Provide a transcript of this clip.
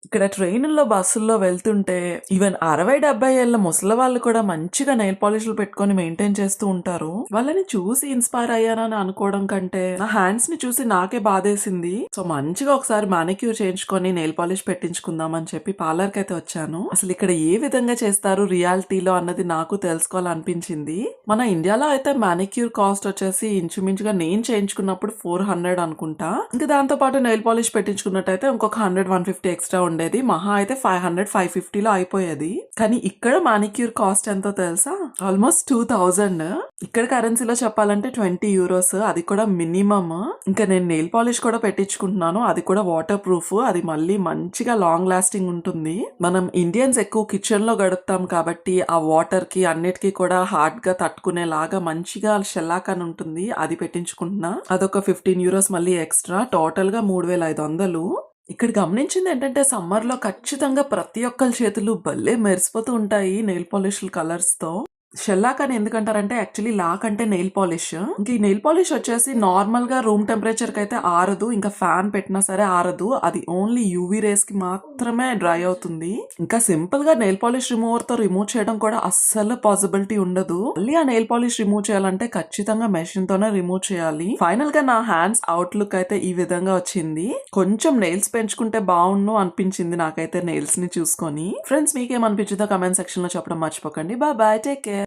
ఇక్కడ ట్రైనుల్లో, బస్సుల్లో వెళ్తుంటే ఈవెన్ 60-70 ఏళ్ల ముసలి వాళ్ళు కూడా మంచిగా నెయిల్ పాలిష్లు పెట్టుకొని మెయింటైన్ చేస్తూ ఉంటారు. వాళ్ళని చూసి ఇన్స్పైర్ అయ్యానని అనుకోవడం కంటే నా హ్యాండ్స్ ని చూసి నాకే బాధేసింది. సో మంచిగా ఒకసారి మానిక్యూర్ చేయించుకొని నెయిల్ పాలిష్ పెట్టించుకుందాం అని చెప్పి పార్లర్ కి అయితే వచ్చాను. అసలు ఇక్కడ ఏ విధంగా చేస్తారు రియాలిటీలో అన్నది నాకు తెలుసుకోవాలనిపించింది. మన ఇండియాలో అయితే మానిక్యూర్ కాస్ట్ వచ్చేసి ఇంచుమించుగా నేను చేయించుకున్నప్పుడు 400 అనుకుంటా. ఇంకా దాంతో పాటు నెయిల్ పాలిష్ పెట్టించుకున్నట్టయితే ఇంకొక 100-150 ఎక్స్ట్రా ఉండేది. మహా అయితే 500-550 లో అయిపోయేది. కానీ ఇక్కడ మానిక్యూర్ కాస్ట్ ఎంతో తెలుసా? ఆల్మోస్ట్ 2000. ఇక్కడ కరెన్సీలో చెప్పాలంటే 20 యూరోస్. అది కూడా మినిమమ్. ఇంకా నేను నెయిల్ పాలిష్ కూడా పెట్టించుకుంటున్నాను. అది కూడా వాటర్ ప్రూఫ్. అది మళ్ళీ మంచిగా లాంగ్ లాస్టింగ్ ఉంటుంది. మనం ఇండియన్స్ ఎక్కువ కిచెన్ లో గడుపుతాం కాబట్టి ఆ వాటర్ కి అన్నిటికీ కూడా హార్డ్ గా తట్టుకునేలాగా మంచిగా షెల్లాక్ అని ఉంటుంది. అది పెట్టించుకుంటున్నా. అదొక 15 యూరోస్ మళ్ళీ ఎక్స్ట్రా. టోటల్ గా 3500. ఇక్కడ గమనించింది ఏంటంటే సమ్మర్ లో ఖచ్చితంగా ప్రతి ఒక్కరి చేతులు భలే మెరిసిపోతూ ఉంటాయి నెయిల్ పాలిష్ కలర్స్ తో. షెల్లాక్ అని ఎందుకంటారంటే యాక్చువల్లీ లాక్ అంటే నెయిల్ పాలిష్. ఇంక ఈ నెయిల్ పాలిష్ వచ్చేసి నార్మల్ గా రూమ్ టెంపరేచర్ కి అయితే ఆరదు. ఇంకా ఫ్యాన్ పెట్టినా సరే ఆరదు. అది ఓన్లీ యూవీ రేస్ కి మాత్రమే డ్రై అవుతుంది. ఇంకా సింపుల్ గా నెయిల్ పాలిష్ రిమూవర్ తో రిమూవ్ చేయడం కూడా అస్సలు పాసిబిలిటీ ఉండదు. మళ్ళీ ఆ నెయిల్ పాలిష్ రిమూవ్ చేయాలంటే ఖచ్చితంగా మెషిన్ తోనే రిమూవ్ చేయాలి. ఫైనల్ గా నా హ్యాండ్స్ అవుట్ లుక్ అయితే ఈ విధంగా వచ్చింది. కొంచెం నెయిల్స్ పెంచుకుంటే బాగుండు అనిపించింది నాకైతే నెయిల్స్ ని చూసుకొని. ఫ్రెండ్స్ మీకేమనిపించిందో కమెంట్ సెక్షన్ లో చెప్పడం మర్చిపోకండి. Bye, take care.